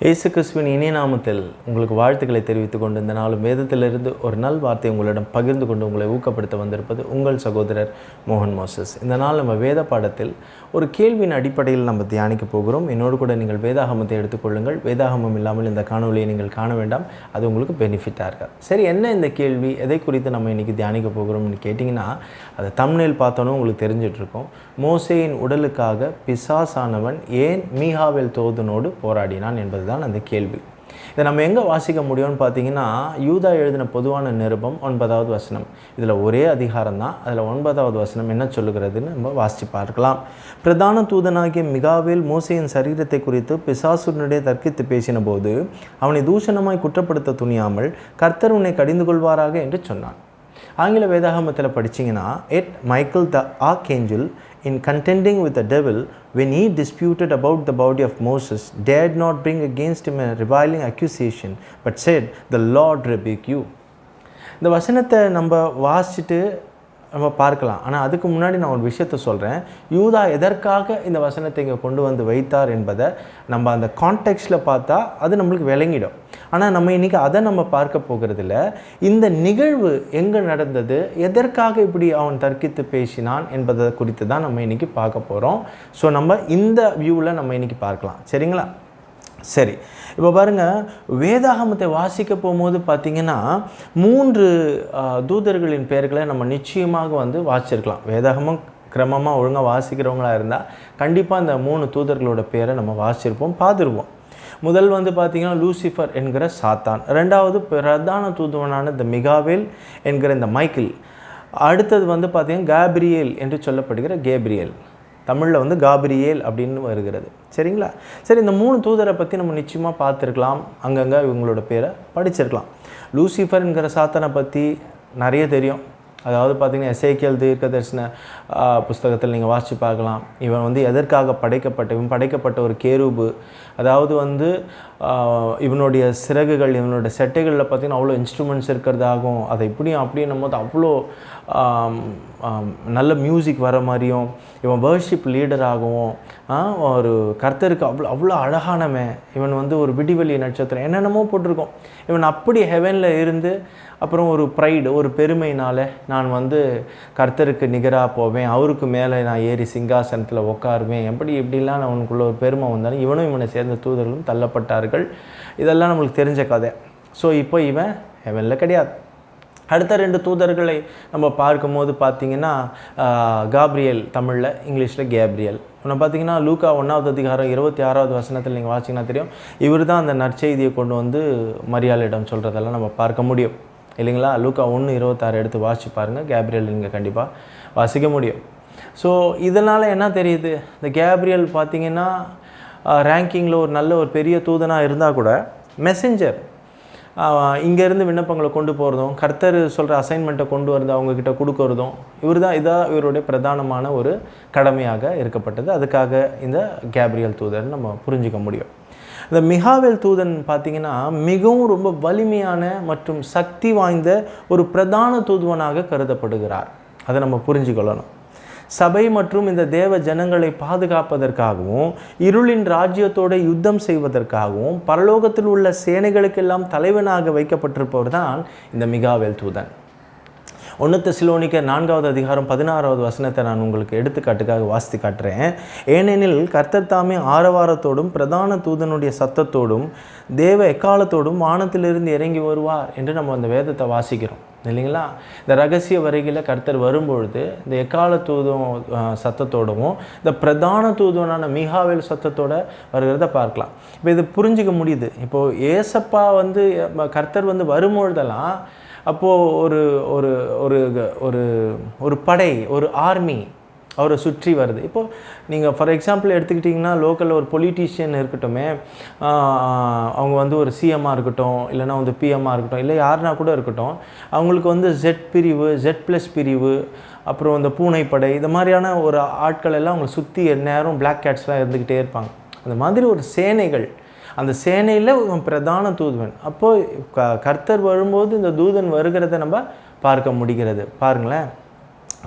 இயேசு கிறிஸ்துவின் இனிய நாமத்தில் உங்களுக்கு வாழ்த்துக்களை தெரிவித்துக் கொண்டு இந்த நாளும் வேதத்திலிருந்து ஒரு நல் வார்த்தை உங்களிடம் பகிர்ந்து கொண்டு உங்களை ஊக்கப்படுத்த வந்திருப்பது உங்கள் சகோதரர் மோகன் மோசஸ். இந்த நாள் நம்ம வேத பாடத்தில் ஒரு கேள்வியின் அடிப்படையில் நம்ம தியானிக்க போகிறோம். என்னோடு கூட நீங்கள் வேதாகமத்தை எடுத்துக்கொள்ளுங்கள். வேதாகமம் இல்லாமல் இந்த காணொலியை நீங்கள் காண வேண்டாம், அது உங்களுக்கு பெனிஃபிட்டாக இருக்கா. சரி, என்ன இந்த கேள்வி, எதை குறித்து நம்ம இன்றைக்கி தியானிக்க போகிறோம்னு கேட்டிங்கன்னா, அதை தம்ப்நெயில் பார்த்தோன்னே உங்களுக்கு தெரிஞ்சிட்ருக்கோம். மோசேயின் உடலுக்காக பிசாசானவன் ஏன் மீகாவேல் தோதனோடு போராடினான் என்பது தான் அந்த கேள்வி. இதை நம்ம எங்கே வாசிக்க முடியும்னு பார்த்தீங்கன்னா, யூதா எழுதின பொதுவான நிருபம் 9வது வசனம். இதில் ஒரே அதிகாரம் தான், அதில் 9வது வசனம் என்ன சொல்லுகிறதுன்னு நம்ம வாசித்து பார்க்கலாம். பிரதான தூதனாகிய மிகாவேல் மோசேயின் சரீரத்தை குறித்து பிசாசுடனே தர்க்கித்து பேசின போது அவனை தூஷணமாய் குற்றப்படுத்த துணியாமல் கர்த்தர் உன்னை கடிந்து கொள்வாராக என்று சொன்னான். ஆங்கில வேதாகமத்தில் படிச்சிங்கன்னா, yet Michael the archangel in contending with the devil, when he disputed about the body of Moses, dared not bring against him a reviling accusation, but said, the Lord rebuke you. இந்த வசனத்தை நம்ம வாசிச்சுட்டு நம்ம பார்க்கலாம். ஆனால் அதுக்கு முன்னாடி நான் ஒரு விஷயத்த சொல்கிறேன். யூதா எதற்காக இந்த வசனத்தை இங்கே கொண்டு வந்து வைத்தார் என்பதை நம்ம அந்த கான்டெக்ஸ்டில் பார்த்தா அது நம்மளுக்கு விளங்கிடும். ஆனால் நம்ம இன்றைக்கி அதை நம்ம பார்க்க போகிறதில்ல. இந்த நிகழ்வு எங்கே நடந்தது, எதற்காக இப்படி அவன் தர்க்கித்து பேசினான் என்பதை குறித்து தான் நம்ம இன்றைக்கி பார்க்க போகிறோம். ஸோ நம்ம இந்த வியூவில் நம்ம இன்றைக்கி பார்க்கலாம். சரிங்களா? சரி, இப்போ பாருங்கள், வேதாகமத்தை வாசிக்க போகும்போது பார்த்திங்கன்னா 3 தூதர்களின் பெயர்களை நம்ம நிச்சயமாக வாசிச்சிருக்கலாம். வேதாகமம் கிரமமாக ஒழுங்காக வாசிக்கிறவங்களாக இருந்தால் கண்டிப்பாக இந்த 3 தூதர்களோட பேரை நம்ம வாசிச்சிருப்போம், பார்த்துருப்போம். முதல் பார்த்திங்கன்னா லூசிஃபர் என்கிற சாத்தான், ரெண்டாவது பிரதான தூதுவனான இந்த மிகாவேல் என்கிற இந்த மைக்கேல், அடுத்தது பார்த்திங்கன்னா காப்ரியேல் என்று சொல்லப்படுகிற கேப்ரியேல், தமிழில் காப்ரியேல் அப்படின்னு வருகிறது. சரிங்களா? சரி, இந்த 3 தூதரை பற்றி நம்ம நிச்சயமாக பார்த்துருக்கலாம், அங்கங்கே இவங்களோட பேரை படிச்சிருக்கலாம். லூசிஃபர் என்கிற சாத்தானை பற்றி நிறைய தெரியும். அதாவது பார்த்திங்கன்னா எசேக்கியேல் தீர்க்கதரிசன புஸ்தகத்தில் நீங்கள் வாசித்து பார்க்கலாம். இவன் எதற்காக படைக்கப்பட்ட ஒரு கேரூபு. அதாவது இவனுடைய சிறகுகள், இவனோட செட்டைகளில் பார்த்திங்கன்னா அவ்வளோ இன்ஸ்ட்ருமெண்ட்ஸ் இருக்கிறதாகவும், அதை இப்படியும் அப்படின்னும் போது அவ்வளோ நல்ல மியூசிக் வர மாதிரியும், இவன் வர்ஷிப் லீடராகவும், ஒரு கர்த்தருக்கு அவ்வளோ அழகானவன் இவன், ஒரு விடிவெளி நட்சத்திரம் என்னென்னமோ போட்டிருக்கோம். இவன் அப்படி ஹெவனில் இருந்து அப்புறம் ஒரு ப்ரைடு, ஒரு பெருமையினால் நான் கர்த்தருக்கு நிகராக போவேன், அவருக்கு மேலே நான் ஏறி சிங்காசனத்தில் உட்காருவேன், இப்படிலாம் அவனுக்குள்ள ஒரு பெருமை வந்தாலும் இவனை சேர்ந்த தூதர்களும் தள்ளப்பட்டார்கள். இதெல்லாம் நம்மளுக்கு தெரிஞ்ச கதை. ஸோ இப்போ இவன் ஹெவனில் கிடையாது. அடுத்த 2 தூதர்களை நம்ம பார்க்கும்போது பார்த்திங்கன்னா காப்ரியேல், தமிழில், இங்கிலீஷில் கேப்ரியேல். இவனை பார்த்திங்கன்னா லூக்கா 1வது அதிகாரம் 26வது வசனத்தில் நீங்கள் வாசிங்கன்னா தெரியும். இவர் தான் அந்த நற்செய்தியை கொண்டு மரியாளிடம் சொல்கிறதெல்லாம் நம்ம பார்க்க முடியும், இல்லைங்களா? லூக்கா 1:26 எடுத்து வாசிச்சு பாருங்கள். கேப்ரியேல் நீங்கள் கண்டிப்பாக வாசிக்க முடியும். ஸோ இதனால் என்ன தெரியுது, இந்த கேப்ரியேல் பார்த்திங்கன்னா ரேங்கிங்கில் ஒரு நல்ல ஒரு பெரிய தூதனாக இருந்தால் கூட மெசஞ்சர், இங்கேருந்து விண்ணப்பங்களை கொண்டு போகிறதும், கர்த்தர் சொல்கிற அசைன்மெண்ட்டை கொண்டு வந்து அவங்கக்கிட்ட கொடுக்கறதும் இதான் இவருடைய பிரதானமான ஒரு கடமையாக இருக்கப்பட்டது. அதுக்காக இந்த கேப்ரியேல் தூதன் நம்ம புரிஞ்சிக்க முடியும். இந்த மிகாவேல் தூதன் பார்த்திங்கன்னா மிகவும் ரொம்ப வலிமையான மற்றும் சக்தி வாய்ந்த ஒரு பிரதான தூதுவனாக கருதப்படுகிறார். அதை நம்ம புரிஞ்சுக்கொள்ளணும். சபை மற்றும் இந்த தேவ ஜனங்களை பாதுகாப்பதற்காகவும், இருளின் ராஜ்யத்தோடு யுத்தம் செய்வதற்காகவும், பரலோகத்தில் உள்ள சேனைகளுக்கெல்லாம் தலைவனாக வைக்கப்பட்டிருப்பவர் தான் இந்த மிகாவேல் தூதன். 1 தெசலோனிக்கர் 4வது அதிகாரம் 16வது வசனத்தை நான் உங்களுக்கு எடுத்துக்காட்டுக்காக வாசித்து காட்டுறேன். ஏனெனில் கர்த்தர் தாமே ஆரவாரத்தோடும் பிரதான தூதனுடைய சத்தத்தோடும் தேவ எக்காலத்தோடும் வானத்திலிருந்து இறங்கி வருவார் என்று நம்ம அந்த வேதத்தை வாசிக்கிறோம், இல்லைங்களா? இந்த ரகசிய வருகையில் கர்த்தர் வரும்பொழுது இந்த எக்கால தூதும் சத்தத்தோடவும் இந்த பிரதான தூதுவனான மிகாவேல் சத்தத்தோடு வருகிறத பார்க்கலாம். இப்போ இது புரிஞ்சிக்க முடியுது. இப்போது ஏசப்பா கர்த்தர் வரும்பொழுதெல்லாம் அப்போது ஒரு ஒரு ஒரு ஒரு ஒரு படை, ஒரு ஆர்மி அவரை சுற்றி வருது. இப்போது நீங்கள் ஃபார் எக்ஸாம்பிள் எடுத்துக்கிட்டிங்கன்னா, லோக்கலில் ஒரு பொலிட்டீஷியன் இருக்கட்டுமே, அவங்க ஒரு சிஎம்மாக இருக்கட்டும், இல்லைனா பிஎம்மாக இருக்கட்டும், இல்லை யாருனா கூட இருக்கட்டும், அவங்களுக்கு ஜெட் பிரிவு, Z+ பிரிவு, அப்புறம் இந்த பூனைப்படை, இந்த மாதிரியான ஒரு ஆட்கள் எல்லாம் அவங்களை சுற்றி நேரம் பிளாக் கேட்ஸ்லாம் இருந்துக்கிட்டே இருப்பாங்க. அந்த மாதிரி ஒரு சேனைகள், அந்த சேனையில் பிரதான தூதுவன். அப்போது கர்த்தர் வரும்போது இந்த தூதன் வருகிறத நம்ம பார்க்க முடிகிறது. பாருங்களேன்.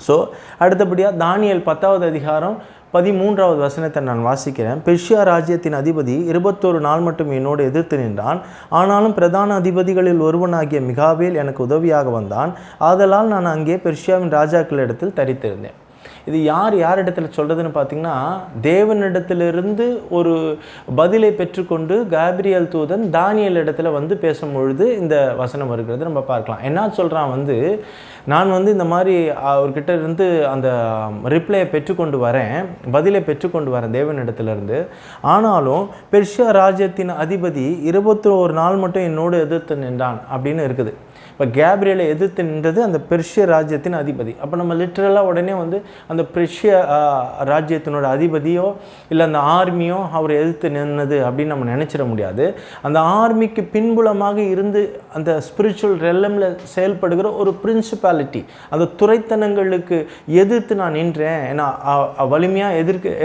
ஸோ அடுத்தபடியாக தானியேல் 10வது அதிகாரம் 13வது வசனத்தை நான் வாசிக்கிறேன். பெர்ஷியா ராஜ்யத்தின் அதிபதி 21 நாள் மட்டும் என்னோடு எதிர்த்து நின்றான். ஆனாலும் பிரதான அதிபதிகளில் ஒருவனாகிய மிகாவேல் எனக்கு உதவியாக வந்தான். ஆதலால் நான் அங்கே பெர்ஷியாவின் ராஜாக்களிடத்தில் தரித்திருந்தேன். இது யார் இடத்துல சொல்கிறதுன்னு பார்த்தீங்கன்னா, தேவனிடத்திலிருந்து ஒரு பதிலை பெற்றுக்கொண்டு காபிரியல் தூதன் தானியல் இடத்துல வந்து பேசும்பொழுது இந்த வசனம் வருகிறது நம்ம பார்க்கலாம். என்ன சொல்கிறான், நான் இந்த மாதிரி அவர்கிட்ட இருந்து அந்த ரிப்ளையை பெற்றுக்கொண்டு வரேன், பதிலை பெற்றுக்கொண்டு வரேன் தேவனிடத்திலிருந்து. ஆனாலும் பெர்ஷியா ராஜ்யத்தின் அதிபதி 21 நாள் மட்டும் என்னோடு எதிர்த்து நின்றான் அப்படின்னு இருக்குது. இப்போ கேப்ரியலை எதிர்த்து நின்றது அந்த பெர்ஷிய ராஜ்யத்தின் அதிபதி. அப்போ நம்ம லிட்ரலாக உடனே அந்த பெர்ஷிய ராஜ்யத்தினோட அதிபதியோ இல்லை அந்த ஆர்மியோ அவர் எதிர்த்து நின்னது அப்படின்னு நம்ம நினச்சிட முடியாது. அந்த ஆர்மிக்கு பின்புலமாக இருந்து அந்த ஸ்பிரிச்சுவல் ரெல்லமில் செயல்படுகிற ஒரு பிரின்சிபாலிட்டி, அந்த துறைத்தனங்களுக்கு எதிர்த்து நான் நின்றேன், நான் வலிமையாக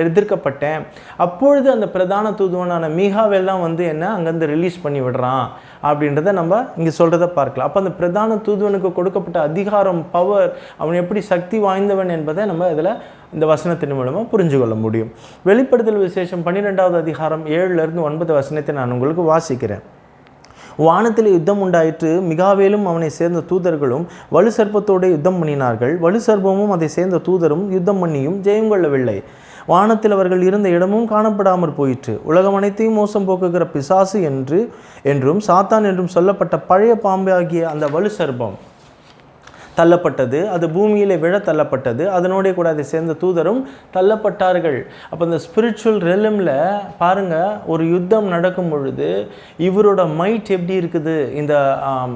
எதிர்க்கப்பட்டேன். அப்பொழுது அந்த பிரதான தூதுவனான மீகாவேல் தான் என்ன அங்கேருந்து ரிலீஸ் பண்ணி விடுறான் அப்படின்றத நம்ம இங்கே சொல்கிறத பார்க்கலாம். அப்போ அந்த பிரதான தூதுவனுக்கு கொடுக்கப்பட்ட அதிகாரம், பவர், அவன் எப்படி சக்தி வாய்ந்தவன் என்பதை நம்ம இதில் இந்த வசனத்தின் மூலமாக புரிஞ்சு கொள்ள முடியும். வெளிப்படுத்தல் விசேஷம் 12வது அதிகாரம் 7லிருந்து 9 வசனத்தை நான் உங்களுக்கு வாசிக்கிறேன். வானத்தில் யுத்தம் உண்டாயிற்று. மிகாவேலும் அவனை சேர்ந்த தூதர்களும் வலு சர்ப்பத்தோடு யுத்தம் பண்ணினார்கள். வலு சர்ப்பமும் அதை சேர்ந்த தூதரும் யுத்தம் பண்ணியும் ஜெயம் கொள்ளவில்லை. வானத்தில் அவர்கள் இருந்த இடமும் காணப்படாமற் போயிற்று. உலகம் அனைத்தையும் மோசம் போக்குகிற பிசாசு என்றும் சாத்தான் என்றும் சொல்லப்பட்ட பழைய பாம்பு ஆகிய அந்த வலு சர்ப்பம் தள்ளப்பட்டது. அது பூமியிலே விழ தள்ளப்பட்டது. அதனோடைய கூட அதை சேர்ந்த தூதரும் தள்ளப்பட்டார்கள். அப்போ இந்த ஸ்பிரிச்சுவல் ரெலமில் பாருங்கள், ஒரு யுத்தம் நடக்கும் பொழுது இவரோட மைட் எப்படி இருக்குது, இந்த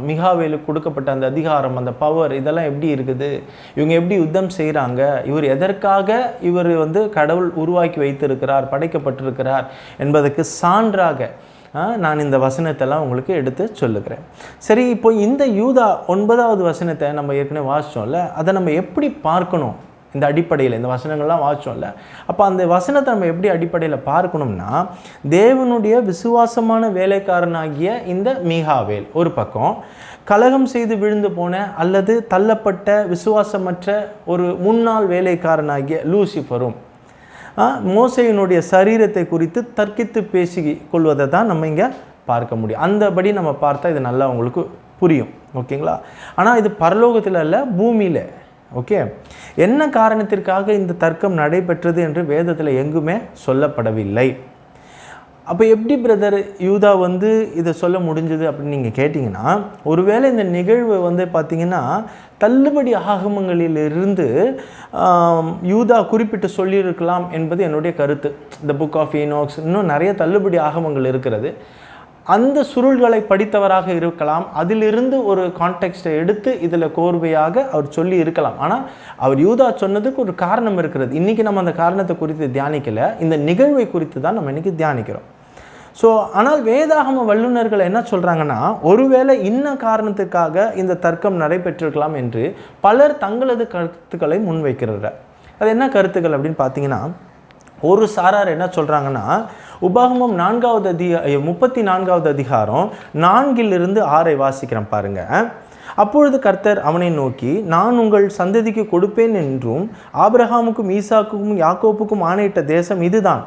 மிகாவேலுக்கு கொடுக்கப்பட்ட அந்த அதிகாரம், அந்த பவர், இதெல்லாம் எப்படி இருக்குது, இவங்க எப்படி யுத்தம் செய்கிறாங்க, இவர் எதற்காக இவர் கடவுள் உருவாக்கி வைத்திருக்கிறார், படைக்கப்பட்டிருக்கிறார் என்பதற்கு சான்றாக நான் இந்த வசனத்தெல்லாம் உங்களுக்கு எடுத்து சொல்லுகிறேன். சரி, இப்போ இந்த யூதா 9வது வசனத்தை நம்ம ஏற்கனவே வாசித்தோம்ல, அதை நம்ம எப்படி பார்க்கணும்? இந்த அடிப்படையில் இந்த வசனங்கள்லாம் வாசித்தோம்ல, அப்போ அந்த வசனத்தை நம்ம எப்படி அடிப்படையில் பார்க்கணும்னா, தேவனுடைய விசுவாசமான வேலைக்காரனாகிய இந்த மீகாவேல் ஒரு பக்கம், கலகம் செய்து விழுந்து போன அல்லது தள்ளப்பட்ட விசுவாசமற்ற ஒரு முன்னாள் வேலைக்காரனாகிய லூசிஃபரும் மோசேயினுடைய சரீரத்தை குறித்து தர்க்கித்து பேசி கொள்வதை தான் நம்ம இங்கே பார்க்க முடியும். அந்தபடி நம்ம பார்த்தா இது நல்லா உங்களுக்கு புரியும். ஓகேங்களா? ஆனால் இது பரலோகத்தில் அல்ல, பூமியில். ஓகே, என்ன காரணத்திற்காக இந்த தர்க்கம் நடைபெற்றது என்று வேதத்தில் எங்குமே சொல்லப்படவில்லை. அப்போ எப்படி பிரதர் யூதா இதை சொல்ல முடிஞ்சது அப்படின்னு நீங்கள் கேட்டிங்கன்னா, ஒருவேளை இந்த நிகழ்வு பார்த்திங்கன்னா தள்ளுபடி ஆகமங்களிலிருந்து யூதா குறிப்பிட்டு சொல்லியிருக்கலாம் என்பது என்னுடைய கருத்து. இந்த புக் ஆஃப் ஈனோக்ஸ், இன்னும் நிறைய தள்ளுபடி ஆகமங்கள் இருக்கிறது. அந்த சுருள்களை படித்தவராக இருக்கலாம், அதிலிருந்து ஒரு கான்டெக்ஸ்டை எடுத்து இதில் கோர்வையாக அவர் சொல்லி இருக்கலாம். ஆனால் அவர் யூதா சொன்னதுக்கு ஒரு காரணம் இருக்கிறது. இன்றைக்கி நம்ம அந்த காரணத்தை குறித்து தியானிக்கலை, இந்த நிகழ்வை குறித்து தான் நம்ம இன்றைக்கி தியானிக்கிறோம். ஸோ ஆனால் வேதாகம வல்லுநர்கள் என்ன சொல்கிறாங்கன்னா, ஒருவேளை இன்ன காரணத்துக்காக இந்த தர்க்கம் நடைபெற்றிருக்கலாம் என்று பலர் தங்களது கருத்துக்களை முன்வைக்கிறார். அது என்ன கருத்துக்கள் அப்படின்னு பார்த்தீங்கன்னா, ஒரு சாரார் என்ன சொல்கிறாங்கன்னா, உபாகமம் 34வது அதிகாரம் 4லிருந்து 6 வாசிக்கிறேன் பாருங்கள். அப்பொழுது கர்த்தர் அவனை நோக்கி, நான் உங்கள் சந்ததிக்கு கொடுப்பேன் என்றும் ஆபிரகாமுக்கும் ஈசாக்குக்கும் யாக்கோப்புக்கும் ஆணையிட்ட தேசம் இதுதான்.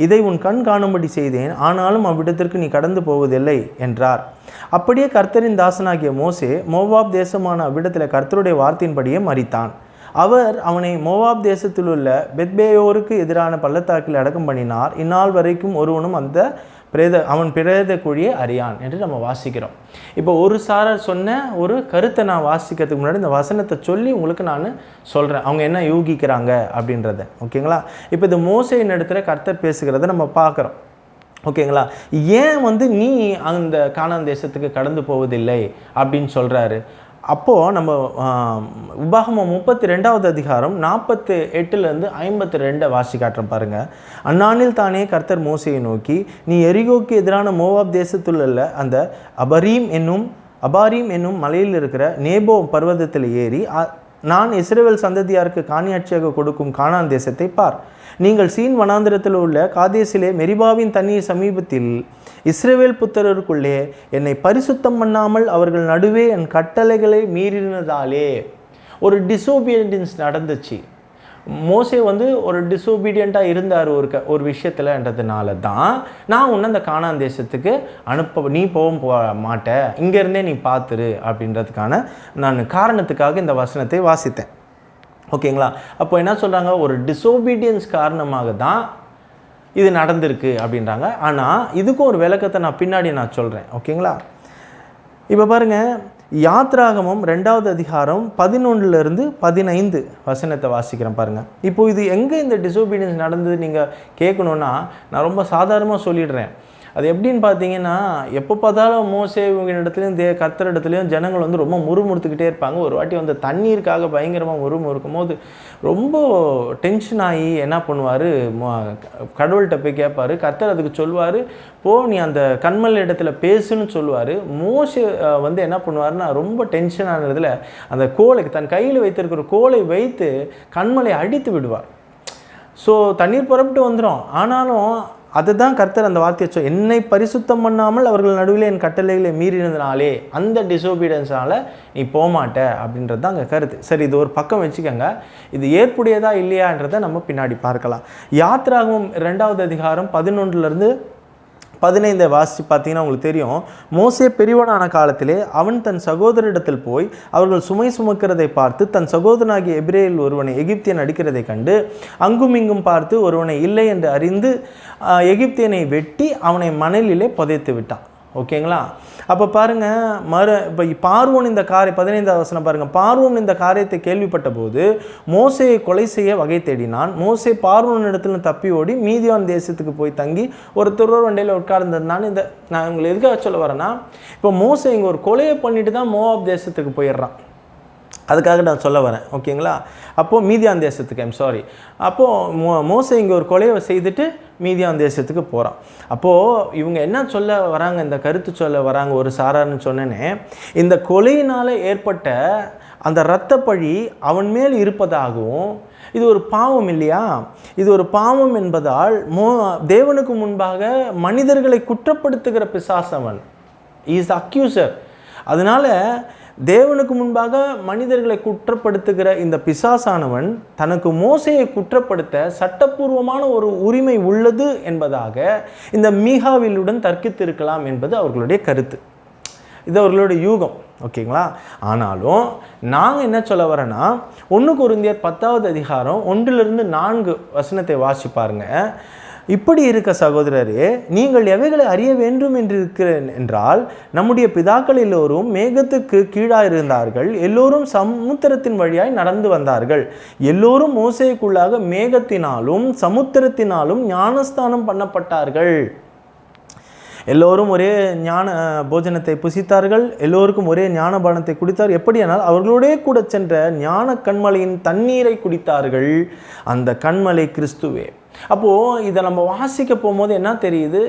இதை உன் கண் காணும்படி செய்தேன், ஆனாலும் அவ்விடத்திற்கு நீ கடந்து போவதில்லை என்றார். அப்படியே கர்த்தரின் தாசனாகிய மோசே மோவாப் தேசமான அவ்விடத்தில் கர்த்தருடைய வார்த்தையின்படியே மரித்தான். அவர் அவனை மோவாப் தேசத்தில் உள்ள பெத்பேயோருக்கு எதிரான பள்ளத்தாக்கில் அடக்கம் பண்ணினார். இந்நாள் வரைக்கும் ஒருவனும் அவன் பிரேத குழியை அறியான் என்று நம்ம வாசிக்கிறோம். இப்போ ஒரு சாரர் சொன்ன ஒரு கருத்தை நான் வாசிக்கிறதுக்கு முன்னாடி இந்த வசனத்தை சொல்லி உங்களுக்கு நான் சொல்கிறேன், அவங்க என்ன யூகிக்கிறாங்க அப்படின்றத. ஓகேங்களா? இப்போ இந்த மோசேயின் இடத்துல கர்த்தர் பேசுகிறத நம்ம பார்க்குறோம். ஓகேங்களா? ஏன் நீ அந்த கானான் தேசத்துக்கு கடந்து போவதில்லை அப்படின்னு சொல்கிறாரு. அப்போது நம்ம உபாகமம் 32வது அதிகாரம் 48லேருந்து 52 வாசி காட்டுறோம் பாருங்கள். அந்நாளில் தானே கர்த்தர் மோசேயை நோக்கி, நீ எரிகோக்கு எதிரான மோவாப் தேசத்தில் உள்ள அந்த அபாரீம் என்னும் மலையில் இருக்கிற நேபோ பர்வதத்தில் ஏறி நான் இஸ்ரவேல் சந்ததியாருக்கு காணியாட்சியாக கொடுக்கும் கானான் தேசத்தை பார். நீங்கள் சீன் வனாந்திரத்தில் உள்ள காதேசிலே மெரிபாவின் தண்ணீர் சமீபத்தில் இஸ்ரவேல் புத்திரருக்குள்ளே என்னை பரிசுத்தம் பண்ணாமல் அவர்கள் நடுவே என் கட்டளைகளை மீறினதாலே ஒரு டிசோபியன்ஸ் நடந்துச்சு. மோசே வந்து ஒரு டிசோபீடியண்ட்டாக இருந்தார் ஒரு விஷயத்துலன்றதுனால தான் நான் உன்னை அந்த கானான் தேசத்துக்கு நீ போக மாட்ட, இங்கேருந்தே நீ பார்த்துரு அப்படின்றதுக்கான நான் காரணத்துக்காக இந்த வசனத்தை வாசித்தேன். ஓகேங்களா? அப்போ என்ன சொல்கிறாங்க, ஒரு டிசோபீடியன்ஸ் காரணமாக தான் இது நடந்திருக்கு அப்படின்றாங்க. ஆனால் இதுக்கும் ஒரு விளக்கத்தை நான் பின்னாடி சொல்கிறேன். ஓகேங்களா? இப்போ பாருங்கள், யாத்ராகமம் 2வது அதிகாரம் 11லிருந்து 15 வசனத்தை வாசிக்கிறேன் பாருங்கள். இப்போது இது எங்கே இந்த டிசோபீடியன்ஸ் நடந்தது நீங்கள் கேட்கணுன்னா நான் ரொம்ப சாதாரணமாக சொல்லிடுறேன். அது எப்படின்னு பார்த்தீங்கன்னா, எப்போ பார்த்தாலும் மோசே இடத்துலையும் கர்த்தர் இடத்துலையும் ஜனங்கள் வந்து ரொம்ப முறுமுறுத்துக்கிட்டே இருப்பாங்க. ஒரு வாட்டி வந்து தண்ணீருக்காக பயங்கரமாக முறுமுறுக்கும் போது ரொம்ப டென்ஷன் ஆகி என்ன பண்ணுவார், கடவுள்கிட்ட போய் கேட்பார். கர்த்தர் அதுக்கு சொல்லுவார், நீ அந்த கண்மல் இடத்துல பேசுன்னு சொல்லுவார். மோசே வந்து என்ன பண்ணுவார்னா, ரொம்ப டென்ஷன் ஆனதில் அந்த கோலை தன் கையில் வைத்திருக்கிற கோலை வைத்து கண்மலை அடித்து விடுவார். ஸோ தண்ணீர் புறப்பட்டு வந்துடும். ஆனாலும் அதுதான் கர்த்தர் அந்த வார்த்தையை என்னை பரிசுத்தம் பண்ணாமல் அவர்கள் நடுவில் என் கட்டளைகளை மீறினதுனாலே அந்த டிசோபீடியன்ஸால் நீ போகமாட்ட அப்படின்றது தான் அங்கே கருத்து. சரி, இது ஒரு பக்கம் வச்சுக்கோங்க. இது ஏற்புடையதா இல்லையான்றதை நம்ம பின்னாடி பார்க்கலாம். யாத்ராகமம் 2வது அதிகாரம் 11லிருந்து 15 வாசித்து பார்த்தீங்கன்னா உங்களுக்கு தெரியும். மோசே பெரியவனான காலத்திலே அவன் தன் சகோதரிடத்தில் போய் அவர்கள் சுமை சுமக்கிறதை பார்த்து தன் சகோதரனாகிய எபிரேயரில் ஒருவனை எகிப்தியன் அடிக்கிறதை கண்டு அங்கும் இங்கும் பார்த்து ஒருவனை இல்லை என்று அறிந்து எகிப்தியனை வெட்டி அவனை மணலிலே புதைத்து விட்டான். ஓகேங்களா? அப்போ பாருங்கள், இப்போ பார்வோன் இந்த 15வது வசனம் பாருங்கள். பார்வோன் இந்த காரியத்தை கேள்விப்பட்ட போது மோசேயை கொலை செய்ய வகை தேடினான். மோசே பார்வோன் இடத்துல தப்பி ஓடி மீதியான் தேசத்துக்கு போய் தங்கி ஒரு துறவர் வண்டையில் உட்கார்ந்ததுனால நான் உங்களை எதுக்காக சொல்ல வரேன்னா, இப்போ மோசே இங்கே ஒரு கொலையை பண்ணிட்டு தான் மோவாப் தேசத்துக்கு போயிடுறான். அதுக்காக நான் சொல்ல வரேன். ஓகேங்களா? அப்போது மீதியான் தேசத்துக்கு அப்போது மோசே இங்கே ஒரு கொலையை செய்துட்டு மீதியான் தேசத்துக்கு போகிறான். அப்போது இவங்க என்ன சொல்ல வராங்க, இந்த கருத்து சொல்ல வராங்க ஒரு சாரார்னு சொன்னேனே, இந்த கொலையினால் ஏற்பட்ட அந்த இரத்தப்பழி அவன் மேல் இருப்பதாகவும், இது ஒரு பாவம் இல்லையா, இது ஒரு பாவம் என்பதால் தேவனுக்கு முன்பாக மனிதர்களை குற்றப்படுத்துகிற பிசாசவன், இஸ் அக்யூசர். அதனால் தேவனுக்கு முன்பாக மனிதர்களை குற்றப்படுத்துகிற இந்த பிசாசானவன் தனக்கு மோசையை குற்றப்படுத்த சட்டப்பூர்வமான ஒரு உரிமை உள்ளது என்பதாக இந்த மீகாவிலுடன் தர்க்கித்திருக்கலாம் என்பது அவர்களுடைய கருத்து. இது அவர்களுடைய யூகம். ஓகேங்களா? ஆனாலும் நாங்கள் என்ன சொல்ல வரேன்னா, 1 கொரிந்தியர் 10வது அதிகாரம் 1லிருந்து 4 வசனத்தை வாசி பாருங்க. இப்படி இருக்க சகோதரரே, நீங்கள் எவைகளை அறிய வேண்டும் என்றிருக்கிறேன் என்றால், நம்முடைய பிதாக்கள் எல்லோரும் மேகத்துக்கு கீழாக இருந்தார்கள், எல்லோரும் சமுத்திரத்தின் வழியாய் நடந்து வந்தார்கள், எல்லோரும் மோசேக்குள்ளாக மேகத்தினாலும் சமுத்திரத்தினாலும் ஞானஸ்தானம் பண்ணப்பட்டார்கள், எல்லோரும் ஒரே ஞான போஜனத்தை புசித்தார்கள், எல்லோருக்கும் ஒரே ஞான பானத்தை குடித்தார். எப்படியானால் அவர்களோடே கூட சென்ற ஞான கண்மலையின் தண்ணீரை குடித்தார்கள், அந்த கண்மலை கிறிஸ்துவே. அப்போது இதை நம்ம வாசிக்க போகும்போது என்ன தெரியுது,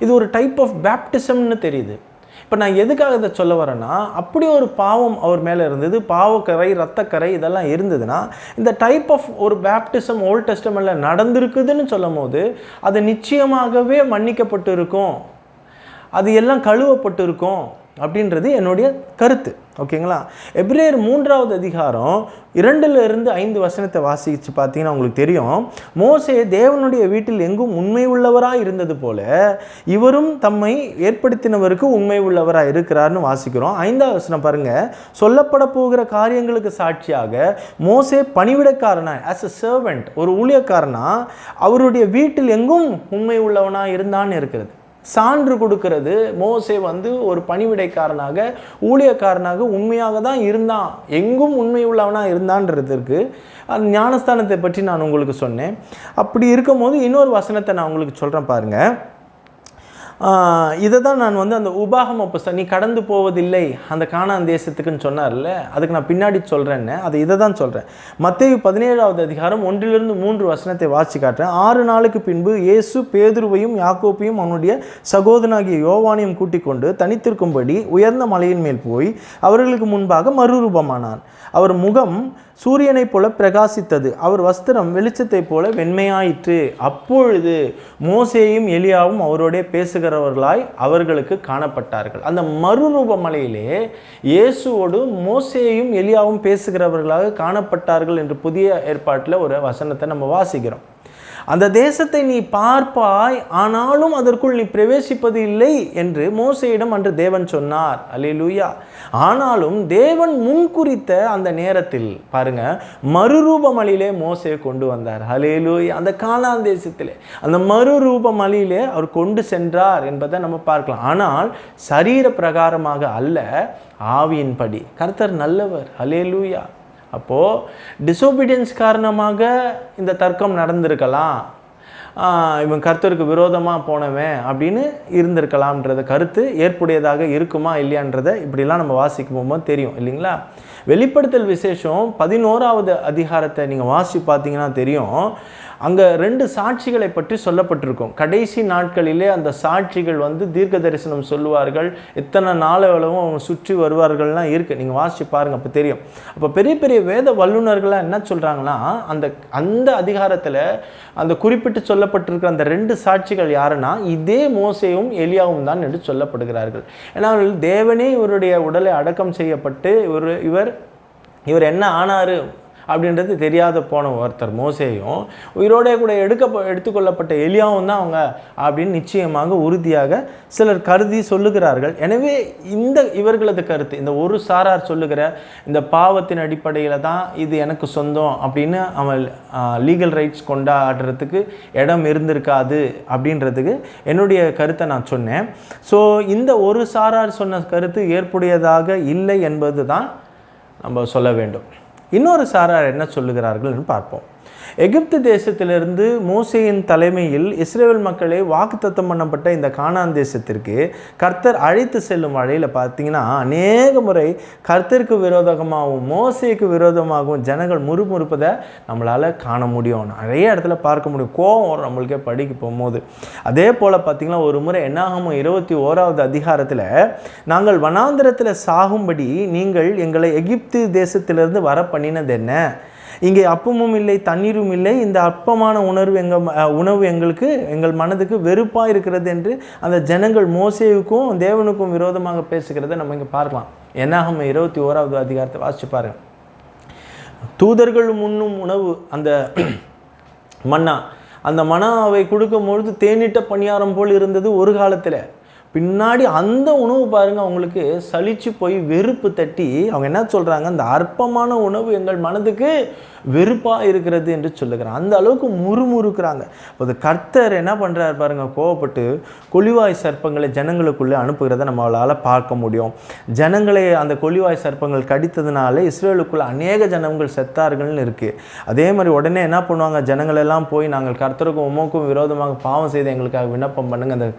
இது ஒரு டைப் ஆஃப் பேப்டிசம்னு தெரியுது. இப்போ நான் எதுக்காக இதை சொல்ல வரேன்னா, அப்படி ஒரு பாவம் அவர் மேலே இருந்தது, பாவக்கரை இரத்தக்கரை இதெல்லாம் இருந்ததுன்னா, இந்த டைப் ஆஃப் ஒரு பேப்டிசம் ஓல்ட் டெஸ்டமெண்ட்டில் நடந்திருக்குதுன்னு சொல்லும் போது அது நிச்சயமாகவே மன்னிக்கப்பட்டு இருக்கும், அது எல்லாம் கழுவப்பட்டு இருக்கும் அப்படின்றது என்னுடைய கருத்து. ஓகேங்களா? எபிரேயர் 3வது அதிகாரம் 2லிருந்து 5 வசனத்தை வாசித்து பார்த்தீங்கன்னா உங்களுக்கு தெரியும். மோசே தேவனுடைய வீட்டில் எங்கும் உண்மை உள்ளவராக இருந்தது போல இவரும் தம்மை ஏற்படுத்தினவருக்கு உண்மை உள்ளவராக இருக்கிறார்னு வாசிக்கிறோம். 5வது வசனம் பாருங்கள். சொல்லப்பட போகிற காரியங்களுக்கு சாட்சியாக மோசே பணிவிடக்காரனாய், ஆஸ் அ சர்வெண்ட், ஒரு ஊழியக்காரனா அவருடைய வீட்டில் எங்கும் உண்மை உள்ளவனாக இருந்தான்னு இருக்கிறது. சான்று கொடுக்கிறது, மோசே வந்து ஒரு பணிவிடைக்காரனாக ஊழியக்காரனாக உண்மையாக தான் இருந்தான், எங்கும் உண்மை உள்ளவனாக இருந்தான்றதுக்கு அந்த ஞானஸ்தானத்தை பற்றி நான் உங்களுக்கு சொன்னேன். அப்படி இருக்கும் போது இன்னொரு வசனத்தை நான் உங்களுக்கு சொல்கிறேன் பாருங்கள். இதை தான் நான் வந்து அந்த உபாகம புஸ்தகம், நீ கடந்து போவதில்லை அந்த கானான் தேசத்துக்குன்னு சொன்னார்ல, அதுக்கு நான் பின்னாடி சொல்கிறேன்னு இதை தான் சொல்கிறேன். மத்தேயு 17வது அதிகாரம் 1லிருந்து 3 வசனத்தை வாசி காட்டுறேன். 6 நாளுக்கு பின்பு இயேசு பேதுருவையும் யாக்கோப்பையும் அவனுடைய சகோதரனாகிய யோவானையும் கூட்டிக் கொண்டு தனித்திருக்கும்படி உயர்ந்த மலையின் மேல் போய் அவர்களுக்கு முன்பாக மறுரூபமானான். அவர் முகம் சூரியனைப் போல பிரகாசித்தது, அவர் வஸ்திரம் வெளிச்சத்தைப் போல வெண்மையாயிற்று. அப்பொழுது மோசேயும் எலியாவும் அவரோடே பேசுகிறவர்களாய் அவர்களுக்கு காணப்பட்டார்கள். அந்த மறுரூப மலையிலே இயேசுவோடு மோசேயும் எலியாவும் பேசுகிறவர்களாக காணப்பட்டார்கள் என்று புதிய ஏற்பாட்டில் ஒரு வசனத்தை நம்ம வாசிக்கிறோம். அந்த தேசத்தை நீ பார்ப்பாய், ஆனாலும் அதற்குள் நீ பிரவேசிப்பது இல்லை என்று மோசேயிடம் அன்று தேவன் சொன்னார். அல்லேலூயா. ஆனாலும் தேவன் முன்குறித்த அந்த நேரத்தில் பாருங்க, மறுரூப மலையிலே மோசே கொண்டு வந்தார். அல்லேலூயா. அந்த கானான் தேசத்திலே அந்த மறுரூப மலையிலே அவர் கொண்டு சென்றார் என்பதை நம்ம பார்க்கலாம். ஆனால் சரீர பிரகாரமாக அல்ல, ஆவியின்படி. கர்த்தர் நல்லவர். அல்லேலூயா. அப்போது டிசோபீடியன்ஸ் காரணமாக இந்த தர்க்கம் நடந்திருக்கலாம், இவன் கர்த்தருக்கு விரோதமாக போனவன் அப்படின்னு இருந்திருக்கலாம்ன்றத கருத்து ஏற்புடையதாக இருக்குமா இல்லையான்றதை இப்படிலாம் நம்ம வாசிக்கும் போகும்போது தெரியும் இல்லைங்களா. வெளிப்படுத்தல் விசேஷம் 11வது அதிகாரத்தை நீங்கள் வாசி பார்த்தீங்கன்னா தெரியும். அங்கே 2 சாட்சிகளை பற்றி சொல்லப்பட்டிருக்கும். கடைசி நாட்களிலே அந்த சாட்சிகள் தீர்க்க தரிசனம் சொல்லுவார்கள், எத்தனை நாளளவும் அவங்க சுற்றி வருவார்கள்லாம் இருக்குது. நீங்கள் வாசித்து பாருங்கள், அப்போ தெரியும். அப்போ பெரிய பெரிய வேத வல்லுநர்கள்லாம் என்ன சொல்கிறாங்கன்னா, அந்த அதிகாரத்தில் அந்த குறிப்பிட்டு சொல்லப்பட்டிருக்கிற அந்த 2 சாட்சிகள் யாருன்னா இதே மோசேயும் எலியாவும் தான் என்று சொல்லப்படுகிறார்கள். ஏன்னா தேவனே இவருடைய உடலை அடக்கம் செய்யப்பட்டு இவர் என்ன ஆனார் அப்படின்றது தெரியாத போன ஒருத்தர் மோசேயும், உயிரோட கூட எடுத்துக்கொள்ளப்பட்ட எலியாவும் தான் அவங்க அப்படின்னு நிச்சயமாக உறுதியாக சிலர் கருதி சொல்லுகிறார்கள். எனவே இவர்களது கருத்து, இந்த ஒரு சாரார் சொல்லுகிற இந்த பாவத்தின் அடிப்படையில் தான் இது எனக்கு சொந்தம் அப்படின்னு அவன் லீகல் ரைட்ஸ் கொண்டாடுறதுக்கு இடம் இருந்திருக்காது அப்படின்றதுக்கு என்னுடைய கருத்தை நான் சொன்னேன். ஸோ இந்த ஒரு சாரார் சொன்ன கருத்து ஏற்புடையதாக இல்லை என்பது தான் நம்ம சொல்ல வேண்டும். இன்னொரு சாரார் என்ன சொல்லுகிறார்கள் என்று பார்ப்போம். எகிப்து தேசத்திலிருந்து மோசேயின் தலைமையில் இஸ்ரேல் மக்களை வாக்குத்தத்தம் பண்ணப்பட்ட இந்த கானான் தேசத்திற்கு கர்த்தர் அழைத்து செல்லும் வழியில் பார்த்தீங்கன்னா அநேக முறை கர்த்தருக்கு விரோதமாகவும் மோசேக்கு விரோதமாகவும் ஜனங்கள் முறுமுறுப்பதை நம்மளால் காண முடியும். நிறைய இடத்துல பார்க்க முடியும். கோபம் வரும் நம்மளுக்கே படிக்க போகும்போது. அதே போல் பார்த்திங்கன்னா ஒரு முறை என்னாகும் 21வது அதிகாரத்தில், நாங்கள் வனாந்திரத்தில் சாகும்படி நீங்கள் எங்களை எகிப்து தேசத்திலிருந்து வர பண்ணினது என்ன? இங்கே அப்பமும் இல்லை தண்ணீரும் இல்லை, இந்த அற்பமான உணவு எங்கள் மனதுக்கு வெறுப்பாக இருக்கிறது என்று அந்த ஜனங்கள் மோசேவுக்கும் தேவனுக்கும் விரோதமாக பேசுகிறத நம்ம இங்கே பார்க்கலாம். என்னாகும் 21வது அதிகாரத்தை வாசிச்சு பாருங்க. தூதர்கள் முன்னும் உணவு அந்த மன்னா, அந்த மன்னாவை கொடுக்கும்பொழுது தேனிட்ட பணியாரம் போல் இருந்தது ஒரு காலத்தில். பின்னாடி அந்த உணவு பாருங்கள் அவங்களுக்கு சலிச்சு போய் வெறுப்பு தட்டி அவங்க என்ன சொல்கிறாங்க, அந்த அற்பமான உணவு எங்கள் மனதுக்கு வெறுப்பாக இருக்கிறது என்று சொல்லுகிறாங்க. அந்த அளவுக்கு முறுமுறுக்கிறாங்க. இப்போ கர்த்தர் என்ன பண்ணுறாரு பாருங்கள், கோவப்பட்டு கொலிவாய் சர்ப்பங்களை ஜனங்களுக்குள்ளே அனுப்புகிறத நம்மளால் பார்க்க முடியும். ஜனங்களை அந்த கொலிவாய் சர்ப்பங்கள் கடித்ததுனால இஸ்ரேலுக்குள்ளே அநேக ஜனங்கள் செத்தார்கள்னு இருக்குது. அதே மாதிரி உடனே என்ன பண்ணுவாங்க, ஜனங்களெல்லாம் போய் நாங்கள் கர்த்தருக்கும் உமக்கும் விரோதமாக பாவம் செய்து எங்களுக்காக விண்ணப்பம் பண்ணுங்கள், அந்த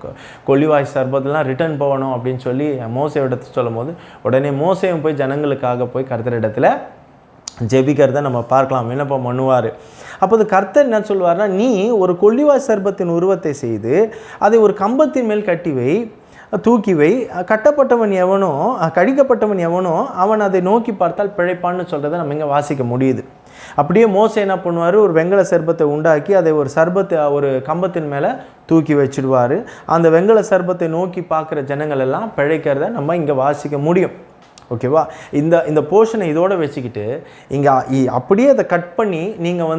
கொலிவாய் சர்ப்பத்தெல்லாம் ரிட்டர்ன் போகணும் அப்படின்னு சொல்லி மோசேவிடத்தை சொல்லும் போது உடனே மோசேவும் போய் ஜனங்களுக்காக போய் கர்த்தரிடத்தில் ஜெபிக்கிறத நம்ம பார்க்கலாம், விண்ணப்பம் பண்ணுவார். அப்போது கர்த்தர் என்ன சொல்வார்னா, நீ ஒரு கொள்ளிவாய் சர்ப்பத்தின் உருவத்தை செய்து அதை ஒரு கம்பத்தின் மேல் தூக்கி வை, கடிக்கப்பட்டவன் எவனோ அவன் அதை நோக்கி பார்த்தால் பிழைப்பான்னு சொல்கிறத நம்ம இங்கே வாசிக்க முடியுது. அப்படியே மோசே என்ன பண்ணுவார், ஒரு வெங்கல சர்ப்பத்தை உண்டாக்கி அதை ஒரு கம்பத்தின் மேலே தூக்கி வச்சிடுவார். அந்த வெங்கல சர்ப்பத்தை நோக்கி பார்க்குற ஜனங்கள் எல்லாம் பிழைக்கிறத நம்ம இங்கே வாசிக்க முடியும். ஓகேவா? இந்த போர்ஷனை இதோடு வச்சுக்கிட்டு இங்கே அப்படியே அதை கட் பண்ணி நீங்கள்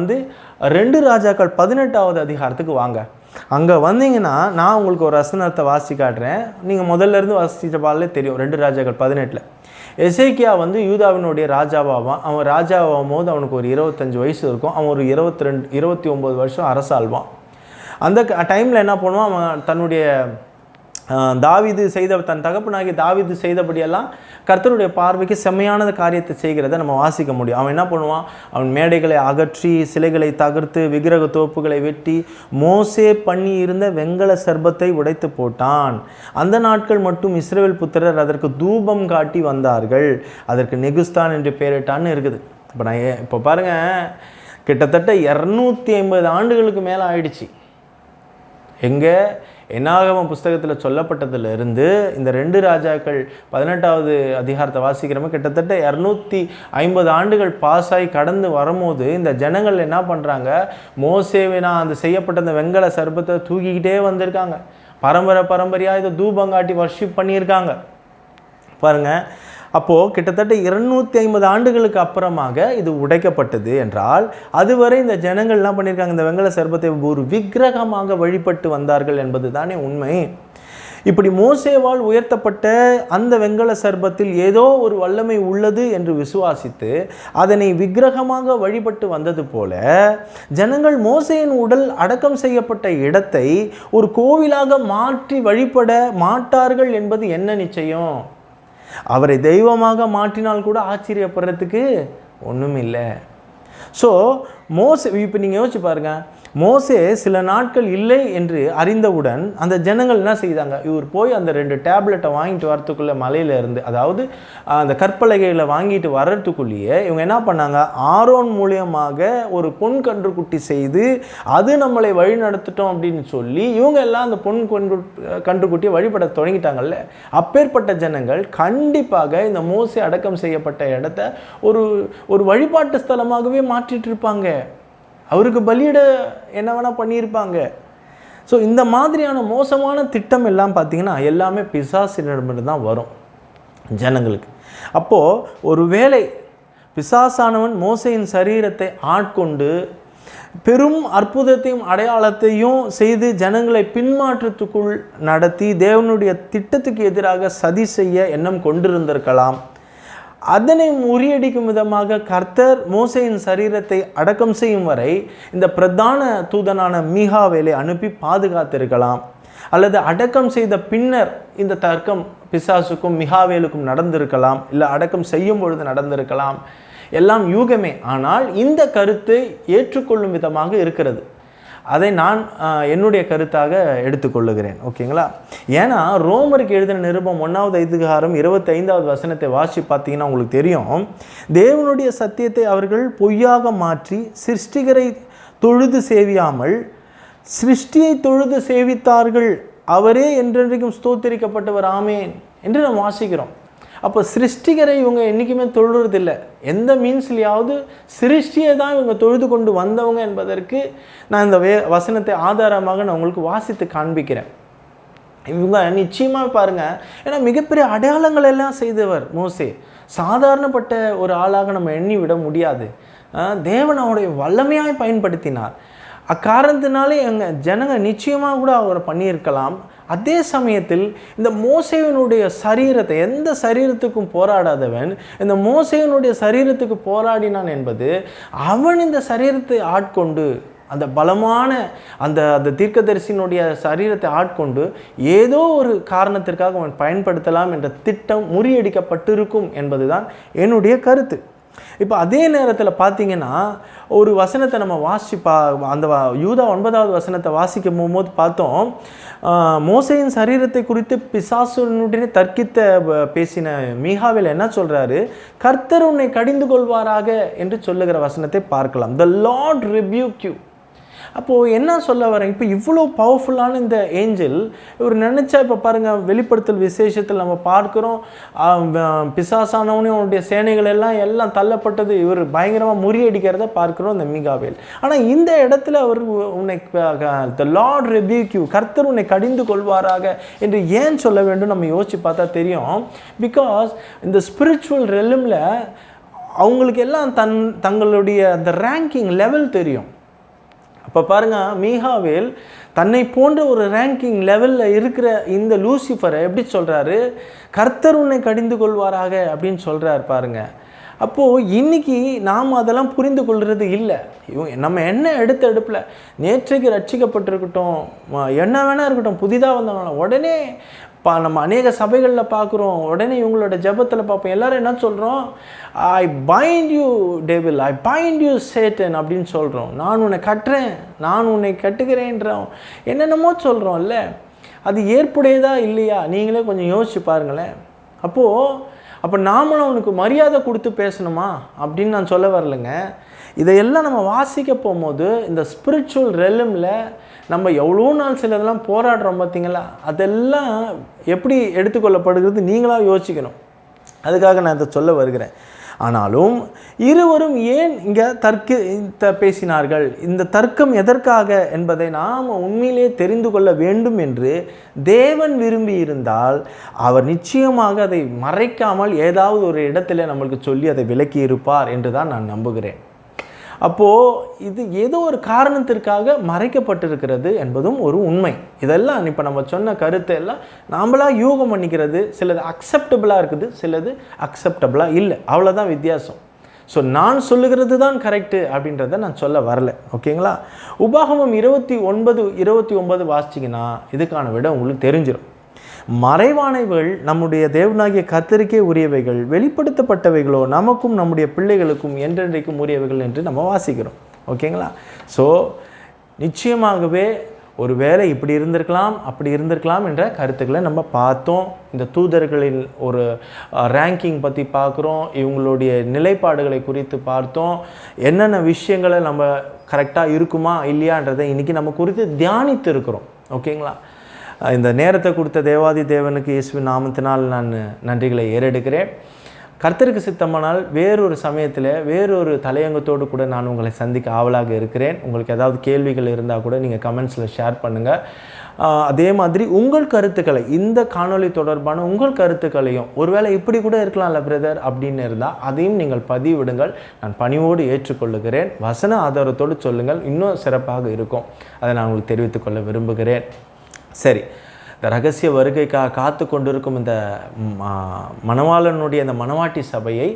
2 ராஜாக்கள் 18வது அதிகாரத்துக்கு வாங்க. அங்கே வந்தீங்கன்னா நான் உங்களுக்கு ஒரு வசனத்தை வாசி காட்டுறேன். நீங்கள் முதல்லேருந்து வாசித்த பாலே தெரியும். 2 ராஜாக்கள் 18 எசேக்கியா யூதாவினுடைய ராஜாவாவான். அவன் ராஜாவாகும் போது அவனுக்கு ஒரு 25 வயசு இருக்கும். அவன் ஒரு 29 வருஷம் அரசாள்வான். அந்த டைமில் என்ன பண்ணுவான், அவன் தன்னுடைய தன் தகப்பனாகி தாவீது செய்தபடியெல்லாம் கர்த்தருடைய பார்வைக்கு செம்மையான காரியத்தை செய்கிறத நம்ம வாசிக்க முடியும். அவன் என்ன பண்ணுவான், அவன் மேடைகளை அகற்றி சிலைகளை தகர்த்து விக்கிரக தோப்புகளை வெட்டி மோசே பண்ணி இருந்த வெங்கல சர்ப்பத்தை உடைத்து போட்டான். அந்த நாட்கள் மட்டும் இஸ்ரவேல் புத்திரர் அதற்கு தூபம் காட்டி வந்தார்கள், அதற்கு நெகுஸ்தான் என்று பெயரிட்டான்னு இருக்குது. இப்போ பாருங்கள், கிட்டத்தட்ட 250 ஆண்டுகளுக்கு மேலே ஆயிடுச்சு. எங்கே என்னாகமம் புஸ்தகத்தில் சொல்லப்பட்டதிலிருந்து இந்த 2 ராஜாக்கள் 18வது அதிகாரத்தை வாசிக்கிறோமே, கிட்டத்தட்ட 250 ஆண்டுகள் பாஸ் ஆகி கடந்து வரும்போது இந்த ஜனங்கள் என்ன பண்ணுறாங்க, மோசேவினா அந்த செய்யப்பட்ட அந்த வெங்கல சர்ப்பத்தை தூக்கிக்கிட்டே வந்திருக்காங்க. பரம்பரையாக இதை தூபங்காட்டி வர்ஷிப் பண்ணியிருக்காங்க பாருங்கள். அப்போது கிட்டத்தட்ட 250 ஆண்டுகளுக்கு அப்புறமாக இது உடைக்கப்பட்டது என்றால், அதுவரை இந்த ஜனங்கள் என்ன பண்ணியிருக்காங்க, இந்த வெங்கல சர்ப்பத்தை ஒரு விக்கிரகமாக வழிபட்டு வந்தார்கள் என்பது தானே உண்மை. இப்படி மோசேவால் உயர்த்தப்பட்ட அந்த வெங்கல சர்ப்பத்தில் ஏதோ ஒரு வல்லமை உள்ளது என்று விசுவாசித்து அதனை விக்கிரகமாக வழிபட்டு வந்தது போல, ஜனங்கள் மோசேயின் உடல் அடக்கம் செய்யப்பட்ட இடத்தை ஒரு கோவிலாக மாற்றி வழிபட மாட்டார்கள் என்பது என்ன நிச்சயம்? அவரை தெய்வமாக மாற்றினால் கூட ஆச்சரியப்படுறதுக்கு ஒன்றும் இல்லை. ஸோ மோசே, இப்போ நீங்கள் யோசிச்சு பாருங்கள், மோசே சில நாட்கள் இல்லை என்று அறிந்தவுடன் அந்த ஜனங்கள் என்ன செய்தாங்க, இவர் போய் அந்த 2 டேப்லெட்டை வாங்கிட்டு வரத்துக்குள்ளே மலையில் இருந்து, அதாவது அந்த கற்பலகைகளை வாங்கிட்டு வர்றதுக்குள்ளேயே இவங்க என்ன பண்ணாங்க, ஆரோன் மூலியமாக ஒரு பொன் கன்றுக்குட்டி செய்து அது நம்மளை வழி நடத்திட்டோம் அப்படின்னு சொல்லி இவங்க எல்லாம் அந்த பொன் கன்றுக்குட்டியை வழிபட தொடங்கிட்டாங்கல்ல. அப்பேற்பட்ட ஜனங்கள் கண்டிப்பாக இந்த மோசே அடக்கம் செய்யப்பட்ட இடத்த ஒரு வழிபாட்டு ஸ்தலமாகவே மாற்றிட்டு இருப்பாங்க. அவருக்கு பலியிட என்ன வேணால் பண்ணியிருப்பாங்க. ஸோ இந்த மாதிரியான மோசமான திட்டம் எல்லாம் பார்த்திங்கன்னா எல்லாமே பிசாசினிடமிருந்து தான் வரும் ஜனங்களுக்கு. அப்போது ஒரு வேளை பிசாசானவன் மோசையின் சரீரத்தை ஆட்கொண்டு பெரும் அற்புதத்தையும் அடையாளத்தையும் செய்து ஜனங்களை பின்மாற்றத்துக்குள் நடத்தி தேவனுடைய திட்டத்துக்கு எதிராக சதி செய்ய எண்ணம் கொண்டிருந்திருக்கலாம். அதனை முறியடிக்கும் விதமாக கர்த்தர் மோசேயின் சரீரத்தை அடக்கம் செய்யும் வரை இந்த பிரதான தூதனான மீகாவேலை அனுப்பி பாதுகாத்திருக்கலாம். அல்லது அடக்கம் செய்த பின்னர் இந்த தர்க்கம் பிசாசுக்கும் மிகாவேலுக்கும் நடந்திருக்கலாம், இல்லை அடக்கம் செய்யும் பொழுது நடந்திருக்கலாம். எல்லாம் யூகமே. ஆனால் இந்த கருத்தை ஏற்றுக்கொள்ளும் விதமாக இருக்கிறது. அதை நான் என்னுடைய கருத்தாக எடுத்துக்கொள்ளுகிறேன். ஓகேங்களா? ஏன்னா ரோமருக்கு எழுதின நிருபம் 1வது அதிகாரம் 25வது வசனத்தை வாசி பார்த்தீங்கன்னா உங்களுக்கு தெரியும், தேவனுடைய சத்தியத்தை அவர்கள் பொய்யாக மாற்றி சிருஷ்டிகரை தொழுது சேவியாமல் சிருஷ்டியை தொழுது சேவித்தார்கள், அவரே என்றென்றைக்கும் ஸ்தோத்திரிக்கப்பட்டவர் ஆமேன் என்று நாம் வாசிக்கிறோம். அப்போ சிருஷ்டிகரை இவங்க என்றைக்குமே தொழுறதில்லை. எந்த மீன்ஸ்லையாவது சிருஷ்டியை தான் இவங்க தொழுது கொண்டு வந்தவங்க என்பதற்கு நான் இந்த வசனத்தை ஆதாரமாக நான் உங்களுக்கு வாசித்து காண்பிக்கிறேன். இவங்க நிச்சயமாக பாருங்கள், ஏன்னா மிகப்பெரிய அடையாளங்கள் எல்லாம் செய்தவர் மோசே. சாதாரணப்பட்ட ஒரு ஆளாக நம்ம எண்ணி விட முடியாது. தேவன் அவருடைய வல்லமையாய் பயன்படுத்தினார். அக்காரணத்தினாலே எங்கள் ஜனங்க நிச்சயமாக கூட அவரை பண்ணியிருக்கலாம். அதே சமயத்தில் இந்த மோசேவினுடைய சரீரத்தை, எந்த சரீரத்துக்கும் போராடாதவன் இந்த மோசேவினுடைய சரீரத்துக்கு போராடினான் என்பது, அவன் இந்த சரீரத்தை ஆட்கொண்டு அந்த பலமான அந்த தீர்க்கதரிசியினுடைய சரீரத்தை ஆட்கொண்டு ஏதோ ஒரு காரணத்திற்காக அவன் பயன்படுத்தலாம் என்ற திட்டம் முறியடிக்கப்பட்டிருக்கும் என்பதுதான் என்னுடைய கருத்து. இப்போ அதே நேரத்தில் பார்த்தீங்கன்னா ஒரு வசனத்தை நம்ம அந்த யூதா 9வது வசனத்தை வாசிக்க போகும்போது பார்த்தோம், மோசேயின் சரீரத்தை குறித்து பிசாசுனுடைய தர்க்கித்த பேசின மீகாவில் என்ன சொல்கிறாரு, கர்த்தர் உன்னை கடிந்து கொள்வாராக என்று சொல்லுகிற வசனத்தை பார்க்கலாம். The Lord rebuke you. அப்போது என்ன சொல்ல வரேன், இப்போ இவ்வளோ பவர்ஃபுல்லான இந்த ஏஞ்சல் இவர் நினச்சா, இப்போ பாருங்கள் வெளிப்படுத்தல் விசேஷத்தில் நம்ம பார்க்குறோம், பிசாசானவனே அவனுடைய சேனைகள் எல்லாம் தள்ளப்பட்டது, இவர் பயங்கரமாக முறியடிக்கிறத பார்க்குறோம் இந்த மீகாவேல். ஆனால் இந்த இடத்துல அவர் உன்னை the Lord rebuke you, கர்த்தர் உன்னை கடிந்து கொள்வாராக என்று ஏன் சொல்ல வேண்டும் நம்ம யோசிச்சு பார்த்தா தெரியும். பிகாஸ் இந்த ஸ்பிரிச்சுவல் ரெலமில் அவங்களுக்கு எல்லாம் தங்களுடைய அந்த ரேங்கிங் லெவல் தெரியும். அப்போ பாருங்கள், மீகாவேல் தன்னை போன்ற ஒரு ரேங்கிங் லெவலில் இருக்கிற இந்த லூசிஃபரை எப்படி சொல்கிறாரு, கர்த்தர் உன்னை கடிந்து கொள்வாராக அப்படின்னு சொல்கிறார் பாருங்கள். அப்போது இன்றைக்கி நாம் அதெல்லாம் புரிந்து கொள்வது இல்லை. நம்ம என்ன எடுப்பில் நேற்றைக்கு ரட்சிக்கப்பட்டிருக்கட்டும், என்ன வேணா இருக்கட்டும், புதிதாக வந்தவங்க உடனே நம்ம அநேக சபைகளில் பார்க்குறோம், உடனே இவங்களோட ஜெபத்தில் பார்ப்போம், எல்லோரும் என்ன சொல்கிறோம், I bind you devil, I bind you Satan அப்படின்னு சொல்கிறோம். நான் உன்னை கட்டுறேன், நான் உன்னை கட்டுகிறேன்றோம், என்னென்னமோ சொல்கிறோம்ல. அது ஏற்புடையதா இல்லையா நீங்களே கொஞ்சம் யோசிச்சு பாருங்களேன். அப்போ நாமளும் அவனுக்கு மரியாதை கொடுத்து பேசணுமா அப்படின்னு நான் சொல்ல வரலைங்க. இதையெல்லாம் நம்ம வாசிக்க போகும்போது இந்த ஸ்பிரிச்சுவல் ரெலமில் நம்ம எவ்வளோ நாள் சிலதெல்லாம் போராடுறோம் பார்த்தீங்களா, அதெல்லாம் எப்படி எடுத்துக்கொள்ளப்படுகிறது நீங்களாக யோசிக்கணும். அதுக்காக நான் இதை சொல்ல வருகிறேன். ஆனாலும் இருவரும் ஏன் இங்கே பேசினார்கள், இந்த தர்க்கம் எதற்காக என்பதை நாம் உண்மையிலே தெரிந்து கொள்ள வேண்டும் என்று தேவன் விரும்பி இருந்தால் அவர் நிச்சயமாக அதை மறைக்காமல் ஏதாவது ஒரு இடத்துல நம்மளுக்கு சொல்லி அதை விளக்கி இருப்பார் என்று தான் நான் நம்புகிறேன். அப்போது இது ஏதோ ஒரு காரணத்திற்காக மறைக்கப்பட்டிருக்கிறது என்பதும் ஒரு உண்மை. இதெல்லாம் இப்போ நம்ம சொன்ன கருத்தை எல்லாம் நாமளாக யூகம் பண்ணிக்கிறது. சிலது அக்செப்டபுளாக இருக்குது, சிலது அக்செப்டபுளாக இல்லை, அவ்வளோதான் வித்தியாசம். ஸோ நான் சொல்லுகிறது தான் கரெக்டு அப்படின்றத நான் சொல்ல வரல. ஓகேங்களா? உபாகமம் 29 வாசிச்சிங்கன்னா இதுக்கான விட உங்களுக்கு தெரிஞ்சிடும். மறைவானவைகள் நம்முடைய தேவனாகிய கர்த்தருக்கே உரியவைகள், வெளிப்படுத்தப்பட்டவைகளோ நமக்கும் நம்முடைய பிள்ளைகளுக்கும் என்றென்றைக்கும் உரியவைகள் என்று நம்ம வாசிக்கிறோம். ஓகேங்களா? ஸோ நிச்சயமாகவே ஒரு வேளை இப்படி இருந்திருக்கலாம் அப்படி இருந்திருக்கலாம் என்ற கருத்துக்களை நம்ம பார்த்தோம். இந்த தூதர்களின் ஒரு ரேங்கிங் பற்றி பார்க்குறோம், இவங்களுடைய நிலைப்பாடுகளை குறித்து பார்த்தோம், என்னென்ன விஷயங்களை நம்ம கரெக்டாக இருக்குமா இல்லையான்றதை இன்றைக்கி நம்ம குறித்து தியானித்து இருக்கிறோம். ஓகேங்களா? இந்த நேரத்தை கொடுத்த தேவாதி தேவனுக்கு இயேசுவின் நாமத்தினால் நான் நன்றிகளை ஏறெடுக்கிறேன். கர்த்தருக்கு சித்தமானால் வேறொரு சமயத்தில் வேறொரு தலையங்கத்தோடு கூட நான் உங்களை சந்திக்க ஆவலாக இருக்கிறேன். உங்களுக்கு ஏதாவது கேள்விகள் இருந்தால் கூட நீங்கள் கமெண்ட்ஸில் ஷேர் பண்ணுங்கள். அதே மாதிரி உங்கள் கருத்துக்களை, இந்த காணொளி தொடர்பான உங்கள் கருத்துக்களையும், ஒருவேளை இப்படி கூட இருக்கலாம்ல பிரதர் அப்படின்னு இருந்தால் அதையும் நீங்கள் பதிவிடுங்கள். நான் பணிவோடு ஏற்றுக்கொள்ளுகிறேன். வசன ஆதாரத்தோடு சொல்லுங்கள், இன்னும் சிறப்பாக இருக்கும். அதை நான் உங்களுக்கு தெரிவித்துக்கொள்ள விரும்புகிறேன். சரி, இந்த ரகசிய வருகைக்காக காத்து கொண்டிருக்கும் இந்த மணவாளனுடைய அந்த மணவாட்டி சபையை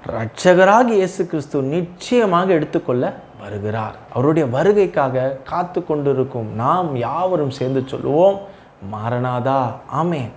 இரட்சகராகிய இயேசு கிறிஸ்து நிச்சயமாக எடுத்துக்கொள்ள வருகிறார். அவருடைய வருகைக்காக காத்து கொண்டிருக்கும் நாம் யாவரும் சேர்ந்து சொல்லுவோம், மாரநாதா, ஆமென்.